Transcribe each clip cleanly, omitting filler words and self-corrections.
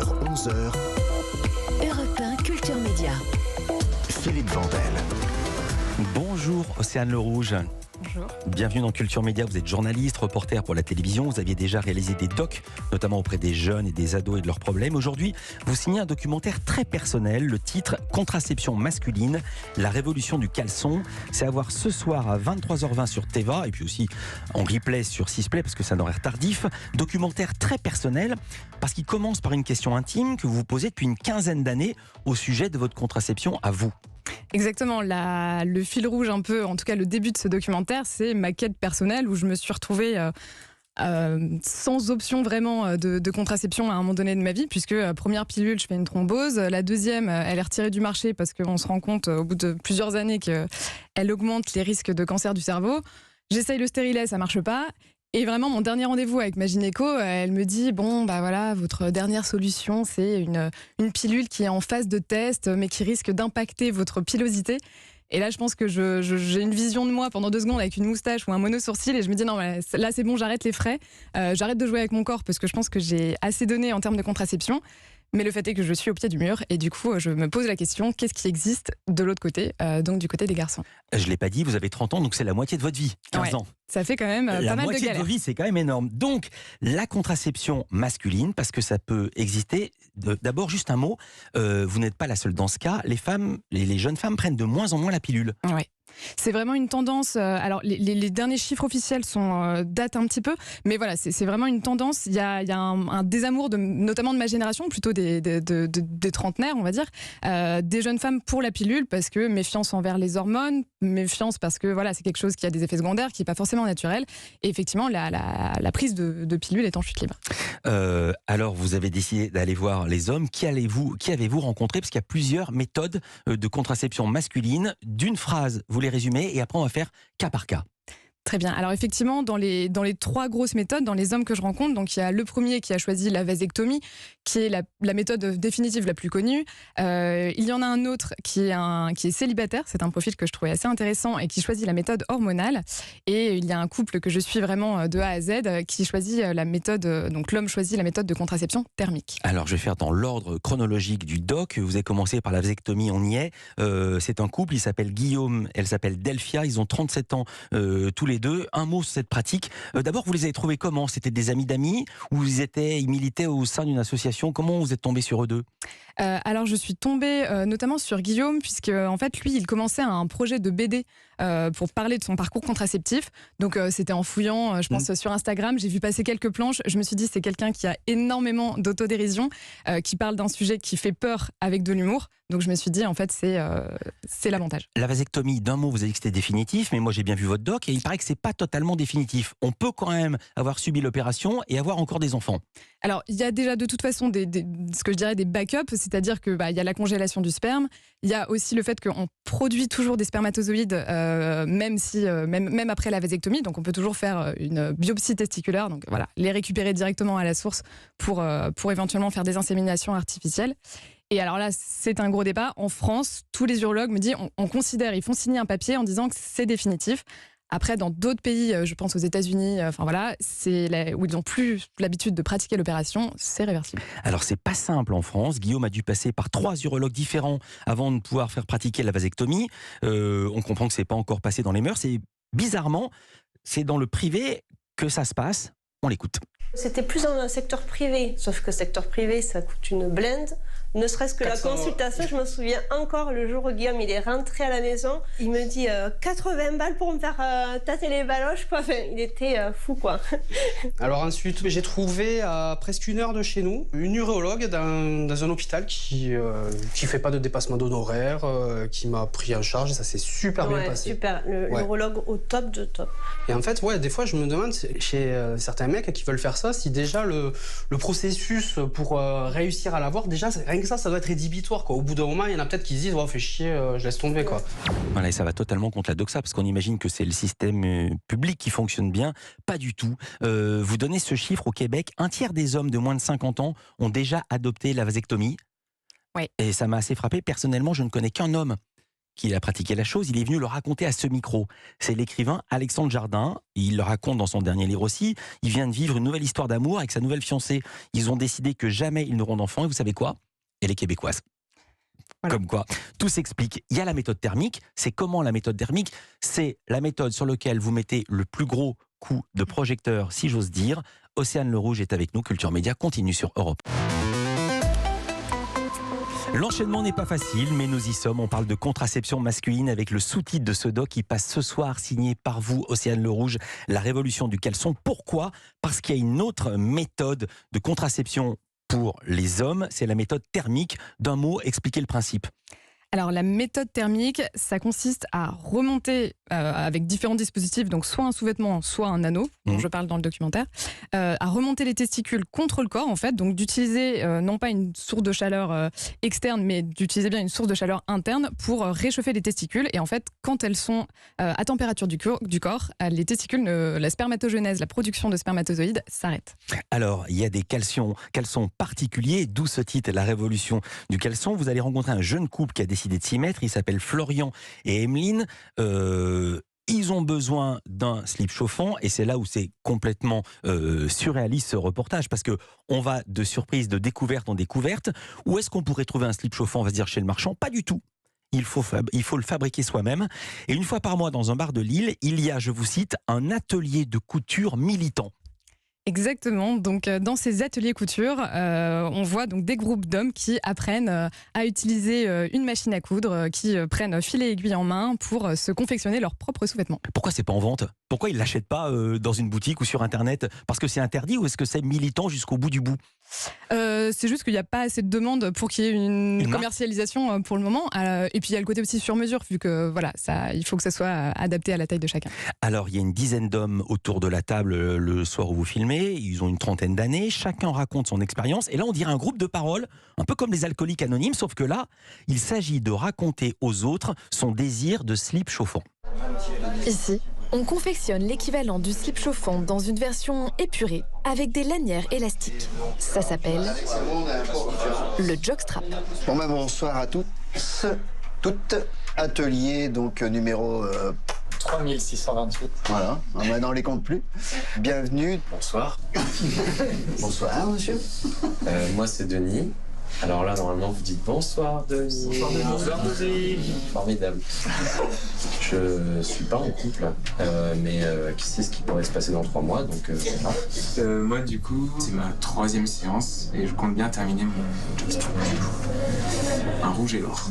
11h. Europe 1 Culture Média. Philippe Vandel. Bonjour Océane Le Rouge. Bonjour. Bienvenue dans Culture Média, vous êtes journaliste, reporter pour la télévision, vous aviez déjà réalisé des docs, notamment auprès des jeunes et des ados et de leurs problèmes. Aujourd'hui, vous signez un documentaire très personnel, le titre « Contraception masculine, la révolution du caleçon ». C'est à voir ce soir à 23h20 sur Téva, et puis aussi en replay sur Sisplay, parce que c'est un horaire tardif. Documentaire très personnel, parce qu'il commence par une question intime que vous vous posez depuis une quinzaine d'années au sujet de votre contraception à vous. Exactement, le fil rouge un peu, en tout cas le début de ce documentaire, c'est ma quête personnelle où je me suis retrouvée sans option vraiment de contraception à un moment donné de ma vie, puisque première pilule, je fais une thrombose, la deuxième, elle est retirée du marché parce qu'on se rend compte au bout de plusieurs années qu'elle augmente les risques de cancer du cerveau. J'essaye le stérilet, ça marche pas. Et vraiment, mon dernier rendez-vous avec ma gynéco, elle me dit, bon, bah voilà, votre dernière solution, c'est une pilule qui est en phase de test, mais qui risque d'impacter votre pilosité. Et là, je pense que j'ai une vision de moi pendant 2 secondes avec une moustache ou un mono-sourcil, et je me dis, non, là, c'est bon, j'arrête les frais, j'arrête de jouer avec mon corps, parce que je pense que j'ai assez donné en termes de contraception. Mais le fait est que je suis au pied du mur, et du coup, je me pose la question, qu'est-ce qui existe de l'autre côté, donc du côté des garçons? Je ne l'ai pas dit, vous avez 30 ans, donc c'est la moitié de votre vie, 15 ans. Ça fait quand même pas mal de galères. La moitié de vos vies, c'est quand même énorme. Donc, la contraception masculine, parce que ça peut exister. D'abord, juste un mot, vous n'êtes pas la seule dans ce cas. Les femmes, les jeunes femmes prennent de moins en moins la pilule. Ouais. C'est vraiment une tendance. Alors, les derniers chiffres officiels datent un petit peu, mais voilà, c'est vraiment une tendance. Il y a un désamour, notamment de ma génération, plutôt des trentenaires, on va dire, des jeunes femmes pour la pilule, parce que méfiance envers les hormones, méfiance parce que voilà, c'est quelque chose qui a des effets secondaires, qui n'est pas forcément naturel. Et effectivement, la prise de pilule est en chute libre. Alors, vous avez décidé d'aller voir les hommes. Qui avez-vous rencontré? Parce qu'il y a plusieurs méthodes de contraception masculine. D'une phrase, vous les résumez, et après on va faire cas par cas. Très bien. Alors effectivement, dans les 3 grosses méthodes, dans les hommes que je rencontre, donc il y a le premier qui a choisi la vasectomie, qui est la méthode définitive la plus connue. Il y en a un autre qui est célibataire, c'est un profil que je trouvais assez intéressant, et qui choisit la méthode hormonale. Et il y a un couple que je suis vraiment de A à Z qui choisit la méthode, donc l'homme choisit la méthode de contraception thermique. Alors je vais faire dans l'ordre chronologique du doc. Vous avez commencé par la vasectomie, on y est. C'est un couple, il s'appelle Guillaume, elle s'appelle Delphia, ils ont 37 ans tous les deux. Un mot sur cette pratique. D'abord, vous les avez trouvés comment? C'était des amis d'amis, ou ils militaient au sein d'une association? Comment vous êtes tombé sur eux deux? Alors je suis tombée notamment sur Guillaume, puisque en fait lui il commençait un projet de BD pour parler de son parcours contraceptif. Donc c'était en fouillant, je pense, sur Instagram, j'ai vu passer quelques planches, je me suis dit c'est quelqu'un qui a énormément d'autodérision, qui parle d'un sujet qui fait peur avec de l'humour. Donc je me suis dit en fait c'est l'avantage. La vasectomie, d'un mot vous avez dit que c'était définitif, mais moi j'ai bien vu votre doc et il paraît que c'est pas totalement définitif. On peut quand même avoir subi l'opération et avoir encore des enfants. Alors, il y a déjà de toute façon ce que je dirais des backups, c'est-à-dire que y a la congélation du sperme, il y a aussi le fait qu'on produit toujours des spermatozoïdes même après la vasectomie, donc on peut toujours faire une biopsie testiculaire, donc voilà, les récupérer directement à la source pour éventuellement faire des inséminations artificielles. Et alors là, c'est un gros débat. En France, tous les urologues me disent, on considère, ils font signer un papier en disant que c'est définitif. Après, dans d'autres pays, je pense aux États-Unis, où ils n'ont plus l'habitude de pratiquer l'opération, c'est réversible. Alors, c'est pas simple en France. Guillaume a dû passer par 3 urologues différents avant de pouvoir faire pratiquer la vasectomie. On comprend que c'est pas encore passé dans les mœurs. Et bizarrement, c'est dans le privé que ça se passe. On l'écoute. C'était plus dans un secteur privé, sauf que secteur privé, ça coûte une blinde. Ne serait-ce que 400 la consultation, je me souviens encore le jour où Guillaume il est rentré à la maison, il me dit 80 balles pour me faire tâter les baloches, quoi. Enfin, il était fou, quoi. Alors ensuite, j'ai trouvé à presque 1 heure de chez nous une urologue dans un hôpital qui fait pas de dépassement d'honoraires, qui m'a pris en charge et ça s'est super bien passé. Super, l'urologue au top de top. Et en fait, des fois je me demande chez certains mecs qui veulent faire ça, si déjà le processus pour réussir à l'avoir, déjà rien que ça doit être rédhibitoire, quoi. Au bout d'un moment, il y en a peut-être qui se disent fait chier, je laisse tomber, quoi. Voilà, et ça va totalement contre la doxa, parce qu'on imagine que c'est le système public qui fonctionne bien. Pas du tout. Vous donnez ce chiffre au Québec, 1/3 des hommes de moins de 50 ans ont déjà adopté la vasectomie. Ouais. Et ça m'a assez frappé. Personnellement, je ne connais qu'un homme qu'il a pratiqué la chose, il est venu le raconter à ce micro. C'est l'écrivain Alexandre Jardin. Il le raconte dans son dernier livre aussi. Il vient de vivre une nouvelle histoire d'amour avec sa nouvelle fiancée. Ils ont décidé que jamais ils n'auront d'enfants. Et vous savez quoi ? Elle est québécoise. Voilà. Comme quoi, tout s'explique. Il y a la méthode thermique. C'est comment la méthode thermique ? C'est la méthode sur laquelle vous mettez le plus gros coup de projecteur, si j'ose dire. Océane Le Rouge est avec nous. Culture Média continue sur Europe. L'enchaînement n'est pas facile, mais nous y sommes. On parle de contraception masculine avec le sous-titre de ce doc qui passe ce soir, signé par vous, Océane Le Rouge, La révolution du caleçon. Pourquoi ? Parce qu'il y a une autre méthode de contraception pour les hommes, c'est la méthode thermique. D'un mot, expliquez le principe. Alors la méthode thermique, ça consiste à remonter avec différents dispositifs, donc soit un sous-vêtement, soit un anneau, dont je parle dans le documentaire, à remonter les testicules contre le corps en fait, donc d'utiliser non pas une source de chaleur externe, mais d'utiliser bien une source de chaleur interne pour réchauffer les testicules. Et en fait, quand elles sont à température du corps, les testicules, la spermatogenèse, la production de spermatozoïdes s'arrête. Alors, il y a des caleçons particuliers, d'où ce titre, La révolution du caleçon. Vous allez rencontrer un jeune couple qui a décidé de s'y mettre. Il s'appelle Florian et Emeline. Ils ont besoin d'un slip chauffant et c'est là où c'est complètement surréaliste ce reportage parce que on va de surprise, de découverte en découverte. Où est-ce qu'on pourrait trouver un slip chauffant ? On va se dire chez le marchand. Pas du tout. Il faut le fabriquer soi-même. Et une fois par mois, dans un bar de Lille, il y a, je vous cite, un atelier de couture militant. Exactement. Donc, dans ces ateliers couture, on voit donc des groupes d'hommes qui apprennent à utiliser une machine à coudre, qui prennent fil et aiguille en main pour se confectionner leurs propres sous-vêtements. Pourquoi c'est pas en vente ? Pourquoi ils l'achètent pas dans une boutique ou sur Internet ? Parce que c'est interdit ou est-ce que c'est militant jusqu'au bout du bout ? C'est juste qu'il n'y a pas assez de demande pour qu'il y ait une commercialisation pour le moment. Et puis il y a le côté aussi sur mesure, vu que voilà, il faut que ça soit adapté à la taille de chacun. Alors il y a une dizaine d'hommes autour de la table le soir où vous filmez. Ils ont une trentaine d'années. Chacun raconte son expérience. Et là, on dirait un groupe de parole, un peu comme les alcooliques anonymes, sauf que là, il s'agit de raconter aux autres son désir de slip chauffant. Ici, on confectionne l'équivalent du slip chauffant dans une version épurée avec des lanières élastiques. Ça s'appelle le jockstrap. Bon ben bonsoir à toutes. Atelier donc numéro 3628. Voilà, maintenant on les compte plus. Bienvenue. Bonsoir. Bonsoir monsieur. Moi c'est Denis. Alors là normalement vous dites bonsoir Denis. Bonsoir Denis. Formidable. Je suis pas en couple, mais qui sait ce qui pourrait se passer dans 3 mois, donc moi du coup c'est ma 3e séance et je compte bien terminer mon jockstrap. Un rouge et l'or.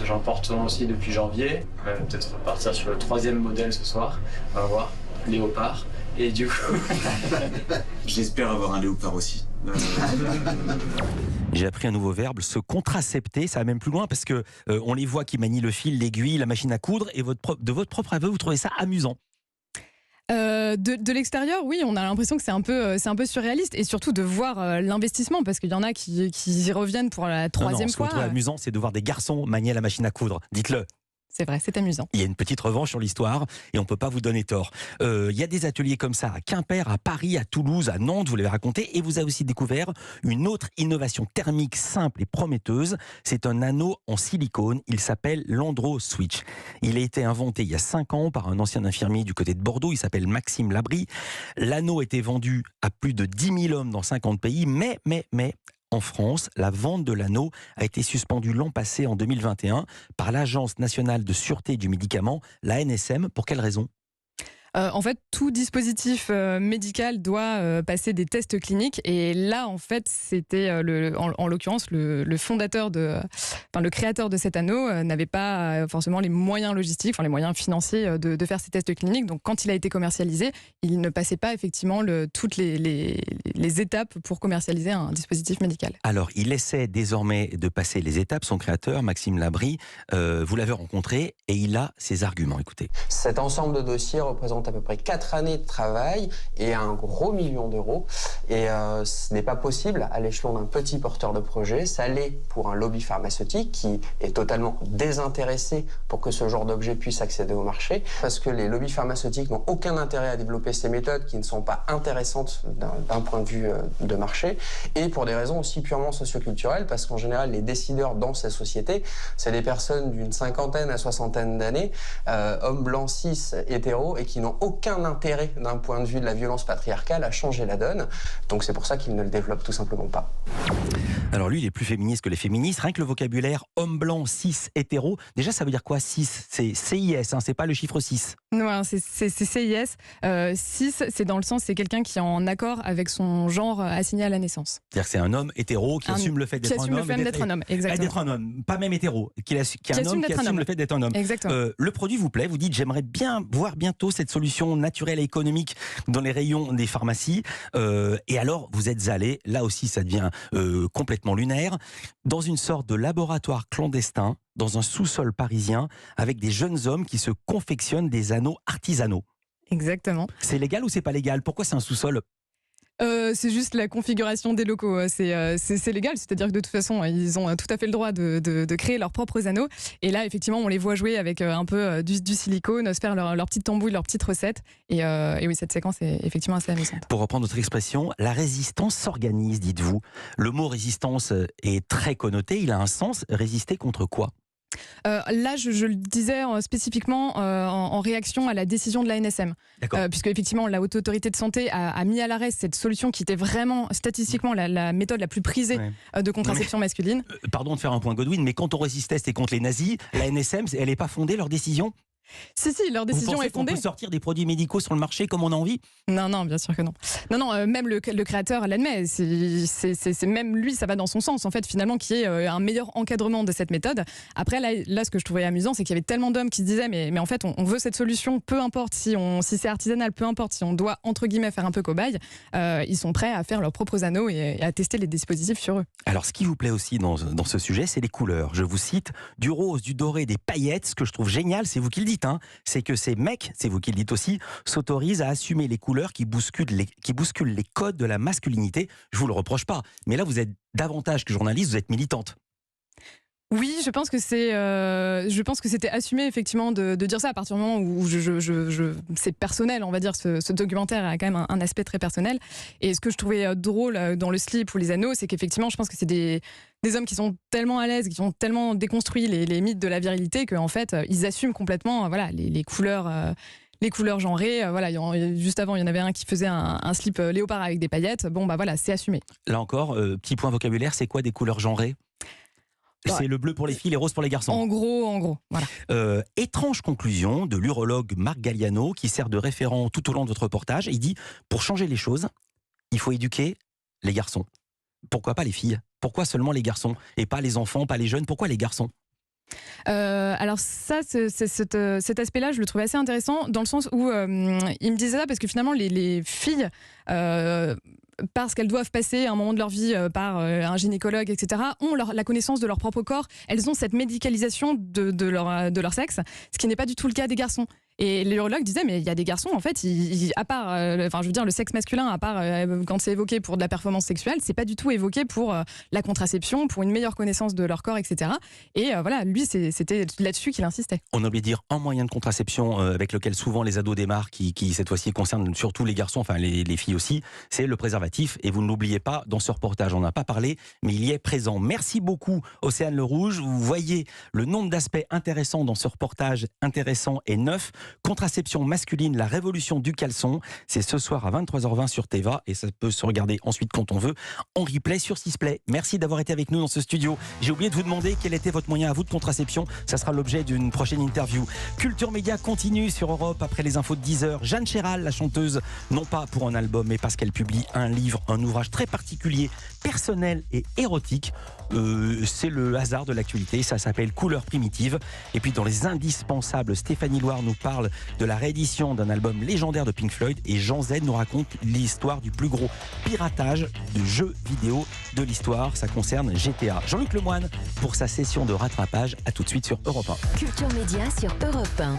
J'en porte un aussi depuis janvier. Peut-être repartir sur le 3e modèle ce soir. On va voir. Léopard. Et du coup... J'espère avoir un léopard aussi. J'ai appris un nouveau verbe, se contracepter. Ça va même plus loin parce que on les voit qui manient le fil, l'aiguille, la machine à coudre. Et de votre propre aveu, vous trouvez ça amusant ? De l'extérieur, oui, on a l'impression que c'est un peu surréaliste et surtout de voir l'investissement parce qu'il y en a qui y reviennent pour la 3e fois. Ce que vous trouvez amusant, c'est de voir des garçons manier la machine à coudre. Dites-le. C'est vrai, c'est amusant. Il y a une petite revanche sur l'histoire et on ne peut pas vous donner tort. Il y a des ateliers comme ça à Quimper, à Paris, à Toulouse, à Nantes, vous l'avez raconté. Et vous avez aussi découvert une autre innovation thermique simple et prometteuse. C'est un anneau en silicone. Il s'appelle l'Andro Switch. Il a été inventé il y a 5 ans par un ancien infirmier du côté de Bordeaux. Il s'appelle Maxime Labrie. L'anneau a été vendu à plus de 10 000 hommes dans 50 pays. Mais... En France, la vente de l'anneau a été suspendue l'an passé, en 2021, par l'Agence nationale de sûreté du médicament, la ANSM. Pour quelle raison ? En fait, tout dispositif médical doit passer des tests cliniques. Et là, en fait, c'était en l'occurrence le créateur de cet anneau n'avait pas forcément les moyens logistiques, les moyens financiers de faire ces tests cliniques. Donc, quand il a été commercialisé, il ne passait pas effectivement toutes les étapes pour commercialiser un dispositif médical. Alors, il essaie désormais de passer les étapes. Son créateur, Maxime Labrie, vous l'avez rencontré et il a ses arguments. Écoutez. Cet ensemble de dossiers représente représente à peu près 4 années de travail et un gros million d'euros. Et ce n'est pas possible à l'échelon d'un petit porteur de projet. Ça l'est pour un lobby pharmaceutique qui est totalement désintéressé pour que ce genre d'objet puisse accéder au marché. Parce que les lobbies pharmaceutiques n'ont aucun intérêt à développer ces méthodes qui ne sont pas intéressantes d'un point de vue de marché. Et pour des raisons aussi purement socioculturelles, parce qu'en général, les décideurs dans ces sociétés, c'est des personnes d'une 50aine à 60aine d'années, hommes blancs, cis, hétéros, et qui n'ont aucun intérêt d'un point de vue de la violence patriarcale à changer la donne. Donc c'est pour ça qu'ils ne le développent tout simplement pas. Alors lui, il est plus féministe que les féministes. Rien que le vocabulaire homme blanc, cis, hétéro, déjà ça veut dire quoi cis? C'est CIS, hein, c'est pas le chiffre 6. Non, c'est CIS. 6, c'est dans le sens, c'est quelqu'un qui est en accord avec son genre assigné à la naissance. C'est-à-dire que c'est un homme hétéro qui assume le fait d'être un homme. Qui assume le fait d'être un homme, exactement. D'être un homme, pas même hétéro, qui est un homme qui assume le fait d'être un homme. Exactement. Le produit vous plaît, vous dites j'aimerais bien voir bientôt cette solution naturelle et économique dans les rayons des pharmacies. Et alors vous êtes allé, là aussi ça devient complètement lunaire, dans une sorte de laboratoire clandestin, dans un sous-sol parisien, avec des jeunes hommes qui se confectionnent des anneaux artisanaux. Exactement. C'est légal ou c'est pas légal? Pourquoi c'est un sous-sol? C'est juste la configuration des locaux. C'est légal, c'est-à-dire que de toute façon, ils ont tout à fait le droit de créer leurs propres anneaux. Et là, effectivement, on les voit jouer avec un peu du silicone, se faire leur petite tambouille, leur petite recette. Et oui, cette séquence est effectivement assez amusante. Pour reprendre notre expression, la résistance s'organise, dites-vous. Le mot résistance est très connoté, il a un sens. Résister contre quoi? Là, je le disais spécifiquement en réaction à la décision de l'ANSM. Puisque effectivement, la Haute Autorité de Santé a mis à l'arrêt cette solution qui était vraiment statistiquement la méthode la plus prisée de contraception masculine. Pardon de faire un point Godwin, mais quand on résistait, c'était contre les nazis. L'ANSM, elle n'est pas fondée, leur décision? Si, leur décision est fondée. On peut sortir des produits médicaux sur le marché comme on a envie? Non, bien sûr que non. Non, même le créateur l'admet. C'est même lui, ça va dans son sens, en fait, finalement, qui est un meilleur encadrement de cette méthode. Après, là ce que je trouvais amusant, c'est qu'il y avait tellement d'hommes qui se disaient mais en fait, on veut cette solution, peu importe si c'est artisanal, peu importe si on doit, entre guillemets, faire un peu cobaye, ils sont prêts à faire leurs propres anneaux et à tester les dispositifs sur eux. Alors, ce qui vous plaît aussi dans ce sujet, c'est les couleurs. Je vous cite, du rose, du doré, des paillettes. Ce que je trouve génial, c'est vous qui le dites, c'est que ces mecs, c'est vous qui le dites aussi, s'autorisent à assumer les couleurs qui bousculent les codes de la masculinité. Je vous le reproche pas, mais là vous êtes davantage que journaliste, vous êtes militante. Oui, je pense que c'était assumé effectivement de dire ça à partir du moment où c'est personnel, on va dire. Ce documentaire a quand même un aspect très personnel. Et ce que je trouvais drôle dans le slip ou les anneaux, c'est qu'effectivement, je pense que c'est des hommes qui sont tellement à l'aise, qui ont tellement déconstruit les mythes de la virilité qu'en fait, ils assument complètement les couleurs. Les couleurs genrées, juste avant, il y en avait un qui faisait un slip léopard avec des paillettes. Bon, c'est assumé. Là encore, petit point vocabulaire, c'est quoi des couleurs genrées? C'est le bleu pour les filles, les roses pour les garçons. En gros, voilà. Étrange conclusion de l'urologue Marc Galliano, qui sert de référent tout au long de votre reportage. Il dit, pour changer les choses, il faut éduquer les garçons. Pourquoi pas les filles? Pourquoi seulement les garçons? Et pas les enfants, pas les jeunes? Pourquoi les garçons? Alors ça, cet aspect-là, je le trouvais assez intéressant dans le sens où il me disait ça parce que finalement les filles, parce qu'elles doivent passer un moment de leur vie par un gynécologue, etc., ont la connaissance de leur propre corps. Elles ont cette médicalisation de leur sexe, ce qui n'est pas du tout le cas des garçons. Et l'urologue disait, mais il y a des garçons, en fait, à part, le sexe masculin, à part quand c'est évoqué pour de la performance sexuelle, c'est pas du tout évoqué pour la contraception, pour une meilleure connaissance de leur corps, etc. Et lui, c'était là-dessus qu'il insistait. On a oublié de dire un moyen de contraception avec lequel souvent les ados démarrent, qui cette fois-ci concerne surtout les garçons, enfin les filles aussi, c'est le préservatif. Et vous ne l'oubliez pas, dans ce reportage, on n'en a pas parlé, mais il y est présent. Merci beaucoup, Océane Le Rouge. Vous voyez le nombre d'aspects intéressants dans ce reportage, intéressant et neuf. Contraception masculine, la révolution du caleçon. C'est ce soir à 23h20 sur Teva et ça peut se regarder ensuite quand on veut en replay sur Sisplay. Merci d'avoir été avec nous dans ce studio. J'ai oublié de vous demander quel était votre moyen à vous de contraception. Ça sera l'objet d'une prochaine interview. Culture Média continue sur Europe après les infos de 10h. Jeanne Chéral, la chanteuse, non pas pour un album mais parce qu'elle publie un livre, un ouvrage très particulier, personnel et érotique. C'est le hasard de l'actualité, ça s'appelle Couleurs primitives. Et puis dans les indispensables, Stéphanie Loire nous parle de la réédition d'un album légendaire de Pink Floyd et Jean Z nous raconte l'histoire du plus gros piratage de jeux vidéo de l'histoire. Ça concerne GTA. Jean-Luc Lemoyne pour sa session de rattrapage. À tout de suite sur Europe 1. Culture Média sur Europe 1.